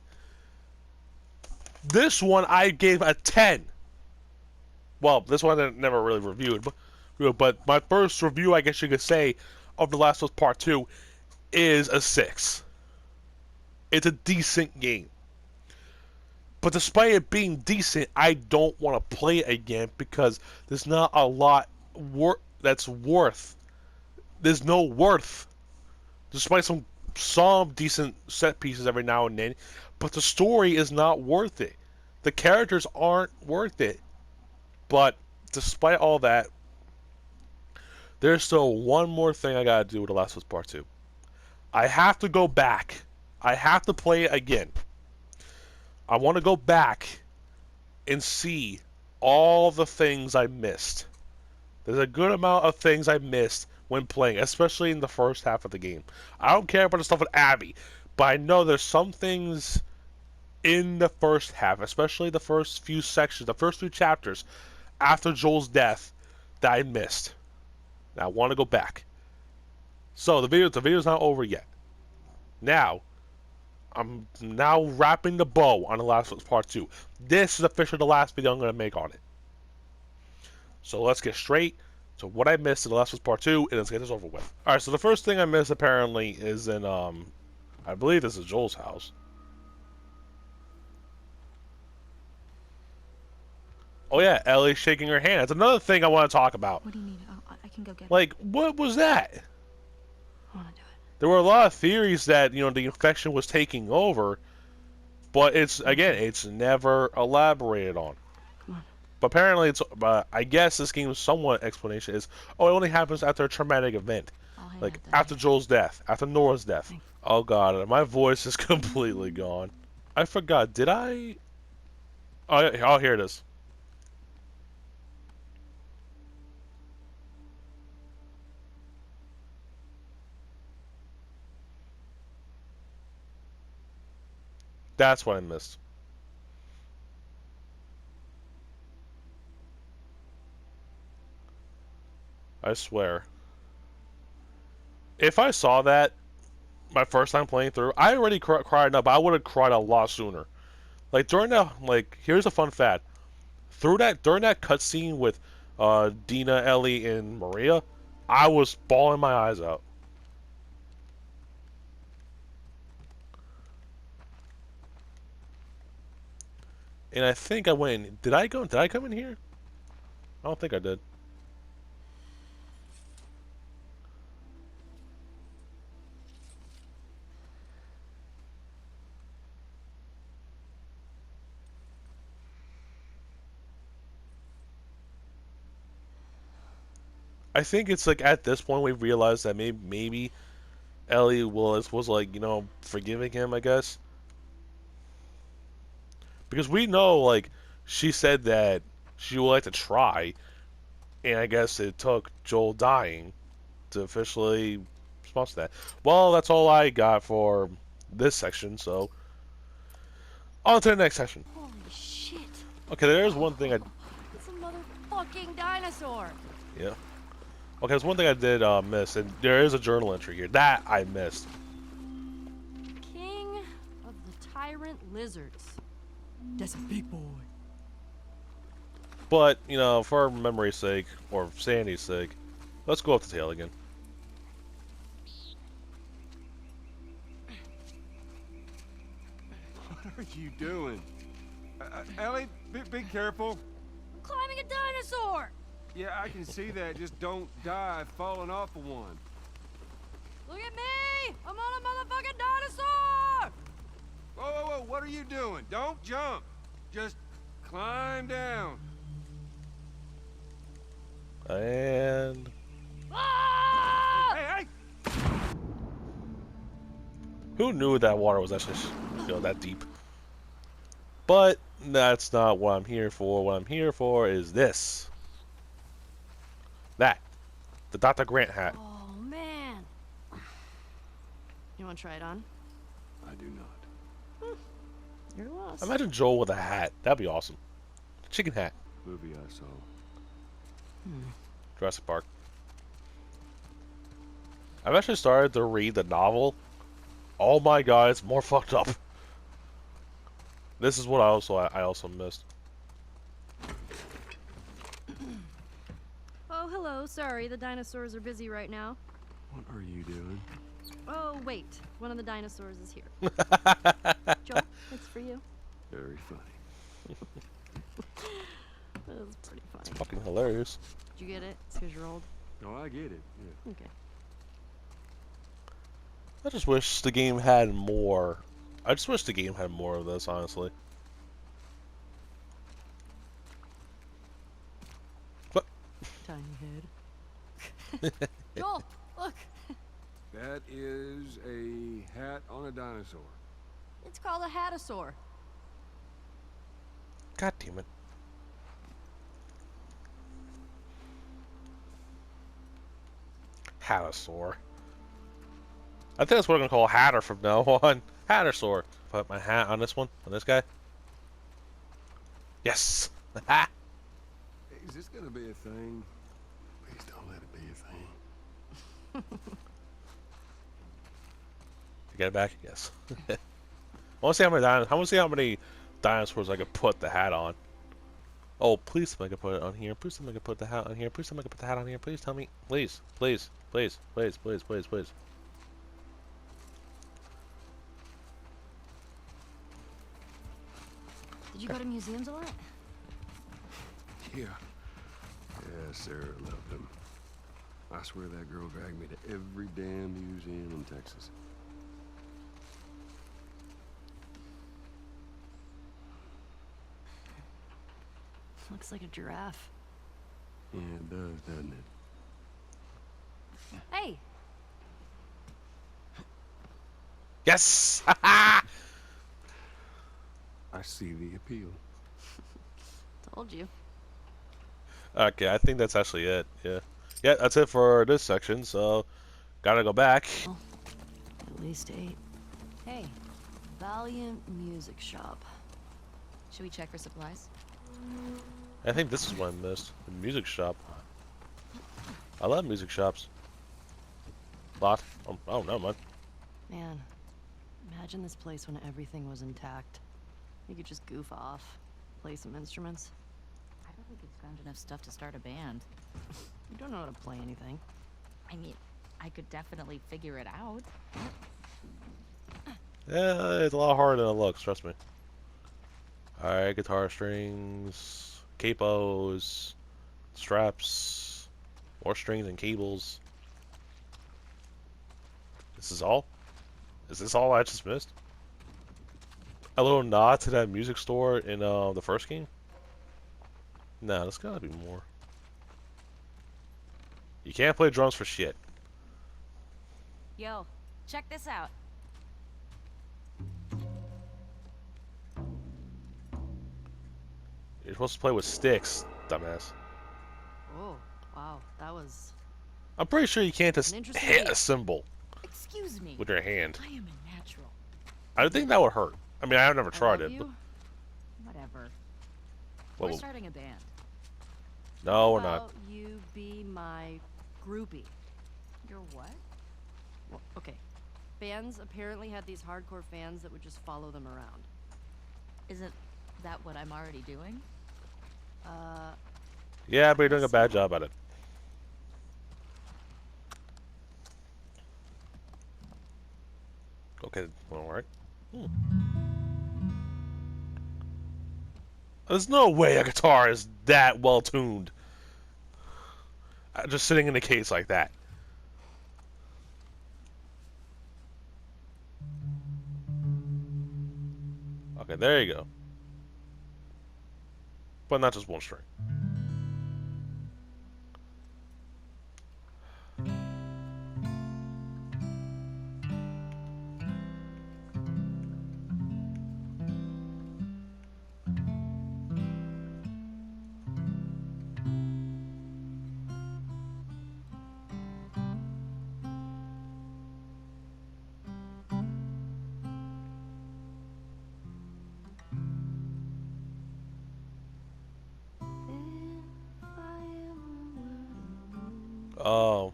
This one I gave a 10. Well, this one I never really reviewed, but my first review, I guess you could say, of The Last of Us Part 2 is a 6. It's a decent game. But despite it being decent, I don't want to play it again because there's not a lot that's worth. There's no worth. Despite some decent set pieces every now and then, but the story is not worth it. The characters aren't worth it. But despite all that, there's still one more thing I gotta do with The Last of Us Part 2. I have to go back. I have to play it again. I want to go back and see all the things I missed. There's a good amount of things I missed when playing, especially in the first half of the game. I don't care about the stuff with Abby, but I know there's some things in the first half, especially the first few sections, the first few chapters after Joel's death, that I missed. Now I want to go back. So the video's not over yet. Now, I'm now wrapping the bow on The Last of Us Part 2. This is officially the last video I'm going to make on it. So let's get straight to what I missed in The Last of Us Part 2, and let's get this over with. Alright, so the first thing I missed, apparently, is in, I believe this is Joel's house. Oh yeah, Ellie's shaking her hand. That's another thing I want to talk about. What do you need? I can go get it. Like, what was that? I want to do it. There were a lot of theories that, the infection was taking over, but it's never elaborated on. Come on. But apparently, I guess this game's somewhat explanation is, it only happens after a traumatic event. I'll hang Like, out then. after Joel's death, after Nora's death. Thanks. Oh god, my voice is completely gone. I forgot, did I? Oh, here it is. That's what I missed. I swear. If I saw that my first time playing through, I already cried enough, but I would have cried a lot sooner. Like during that, like here's a fun fact: during that cutscene with Dina, Ellie, and Maria, I was bawling my eyes out. And I think I went in. Did I go? Did I come in here? I don't think I did. I think it's like at this point we realized that maybe Ellie was like, you know, forgiving him, I guess. Because we know, like, she said that she would like to try, and I guess it took Joel dying to officially sponsor that. Well, that's all I got for this section, so on to the next section. Holy shit. Okay, there's one thing It's a motherfucking dinosaur. yeah. Okay, there's one thing I did miss, and there is a journal entry here. That I missed. King of the tyrant lizards. That's a big boy. But, you know, for memory's sake, or sanity's sake, let's go up the tail again. What are you doing? Ellie, be careful. I'm climbing a dinosaur. Yeah, I can see that. Just don't die falling off of one. Look at me. I'm on a motherfucking dinosaur. Whoa, whoa, whoa, what are you doing? Don't jump. Just climb down. And Ah! Hey, hey! who knew that water was actually, you know, that deep? But that's not what I'm here for. What I'm here for is this. That. The Dr. Grant hat. Oh, man. You want to try it on? I do not. You're lost. Imagine Joel with a hat. That'd be awesome. Chicken hat. Movie I saw. Jurassic Park. I've actually started to read the novel. Oh my god, it's more fucked up. This is what I also missed. Oh, hello. Sorry, the dinosaurs are busy right now. What are you doing? Oh, wait. One of the dinosaurs is here. Joel, it's for you. Very funny. That was pretty funny. Fucking hilarious. Did you get it? It's because you're old. Oh, I get it. Yeah. Okay. I just wish the game had more. I just wish the game had more of this, honestly. What? Tiny head. Joel, look. That is a hat on a dinosaur. It's called a hatasaur. God damn it. Hatasaur. I think that's what I'm gonna call Hatter from now on. Hatasaur. Put my hat on this one, on this guy. Yes. Hey, is this gonna be a thing? Please don't let it be a thing. You get it back? Yes. I want to see how many I want to see how many dinosaurs I could put the hat on. Oh, please somebody could put it on here. Please somebody could put the hat on here. Please somebody could put the hat on here. Please tell me. Please. Please. Please. Please. Please. Please. Please. Did you go to museums a lot? Yeah. Yeah, Sarah loved them. I swear that girl dragged me to every damn museum in Texas. Looks like a giraffe. Yeah, it does, doesn't it? Hey, Yes. I see the appeal. told you. Okay, I think that's actually it. Yeah. Yeah, that's it for this section. So, gotta go back. At least 8. Hey, Valiant Music Shop. Should we check for supplies? I think this is what I missed. The music shop. I love music shops. Locked? Oh, no, man. Man, imagine this place when everything was intact. You could just goof off, play some instruments. I don't think it's found enough stuff to start a band. You don't know how to play anything. I mean, I could definitely figure it out. Yeah, it's a lot harder than it looks, trust me. Alright, guitar strings, capos, straps, more strings and cables. This is all? Is this all I just missed? A little nod to that music store in the first game? No, there's gotta be more. You can't play drums for shit. Yo, check this out. You're supposed to play with sticks, dumbass. Oh, wow, that was... I'm pretty sure you can't just An interesting hit idea. a cymbal Excuse me. with your hand. I am a natural. I think that would hurt. I mean, I've never I tried love it. But, you. Whatever. well, We're starting a band. no, How we're not. about you be my groupie? You're what? Well, okay. Bands apparently had these hardcore fans that would just follow them around. Isn't that what I'm already doing? Yeah, but you're doing a bad job at it. Okay, well, alright. There's no way a guitar is that well tuned. Just sitting in a case like that. Okay, there you go. But not just one string. Oh.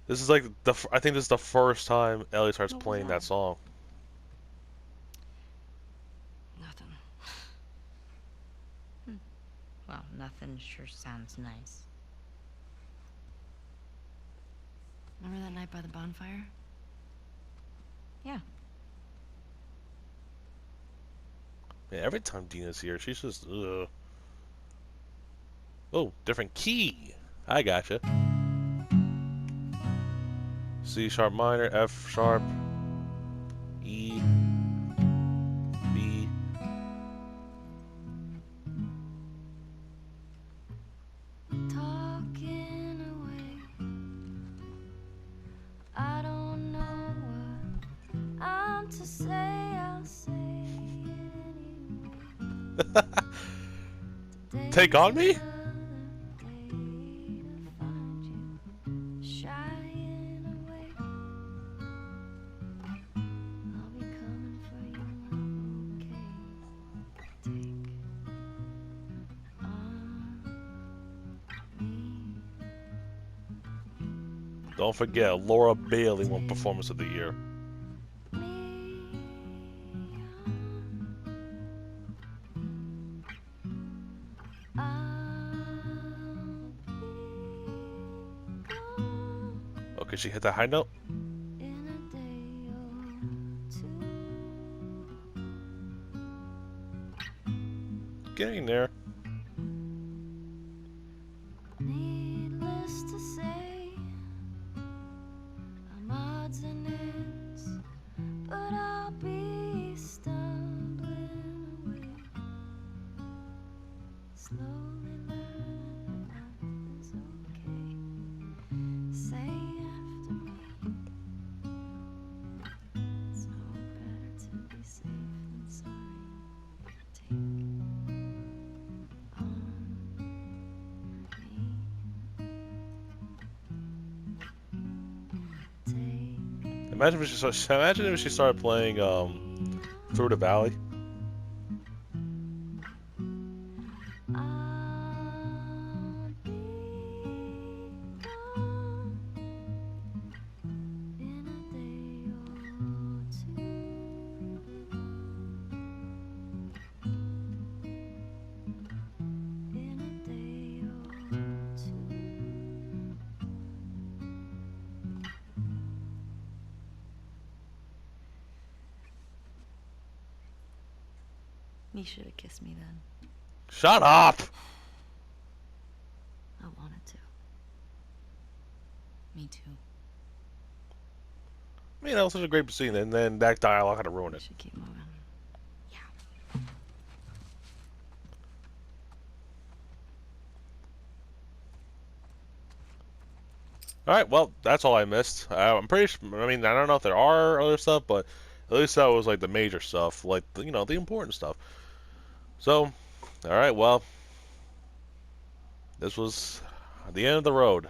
This is like I think this is the first time Ellie starts What was playing that that? song. Nothing. Well, nothing sure sounds nice. Remember that night by the bonfire? Yeah. Yeah, every time Dina's here, she's just ugh. Oh, different key. I gotcha. C sharp minor, F sharp, E, B. Talking away. I don't know what I'm to say. I'll say it anyway. Take on me? Don't forget, Laura Bailey won Performance of the Year. Okay, she hit that high note. Getting there. Needless to say, I'm odds and ends, but I'll be stumbling away, slowly learning that life is okay. Say after me, it's no better to be safe than sorry. Take Imagine if she started playing Through the Valley. I'll be gone. You should have kissed me then. Shut up! I wanted to. Me too. You know, such a great scene, and then that dialogue had to ruin We it. should keep moving. Yeah. Alright, well, that's all I missed. I'm pretty sure, I mean, I don't know if there are other stuff, but at least that was like the major stuff, like, you know, the important stuff. So, alright, well, this was the end of the road.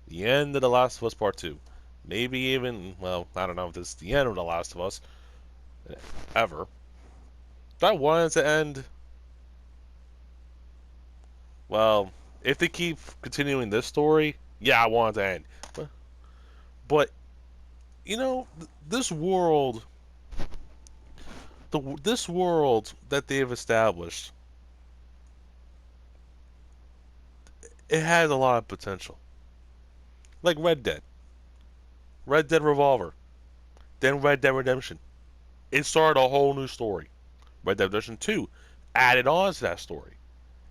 The end of The Last of Us Part 2. Maybe even, well, I don't know if this is the end of The Last of Us ever. Do I want it to end? Well, if they keep continuing this story, yeah, I want it to end. But you know, this world, this world that they've established, it has a lot of potential. Like Red Dead Revolver, then Red Dead Redemption. It started a whole new story. Red Dead Redemption 2 added on to that story.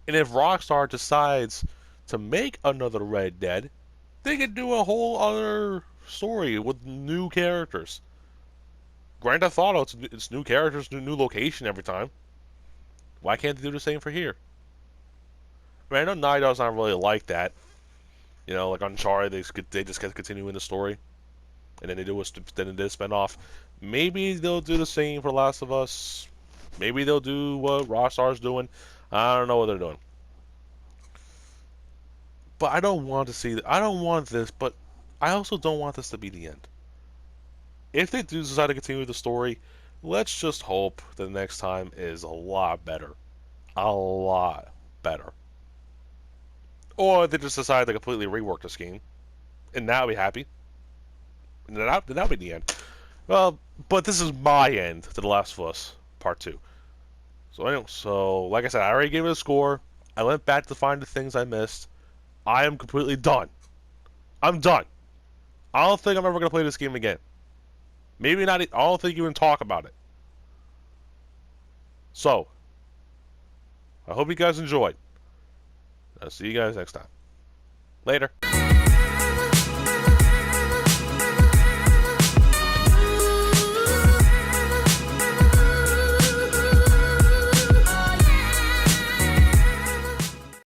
And if Rockstar decides to make another Red Dead, they could do a whole other story with new characters. Grand Theft Auto, it's new characters, new location every time. Why can't they do the same for here? I mean, I know Naughty Dog's not really like that. You know, like Uncharted, they just kept continuing the story, and then they did a spin-off. Maybe they'll do the same for Last of Us. Maybe they'll do what Rockstar's doing. I don't know what they're doing. But I don't want to see. I don't want this, but I also don't want this to be the end. If they do decide to continue the story, let's just hope the next time is a lot better. A lot better. Or they just decide to completely rework this game, and now be happy. And that'll be the end. Well, but this is my end to The Last of Us Part 2. So anyway, like I said, I already gave it a score. I went back to find the things I missed. I am completely done. I'm done. I don't think I'm ever going to play this game again. Maybe not. I don't think you even talk about it. So, I hope you guys enjoyed. I'll see you guys next time. Later.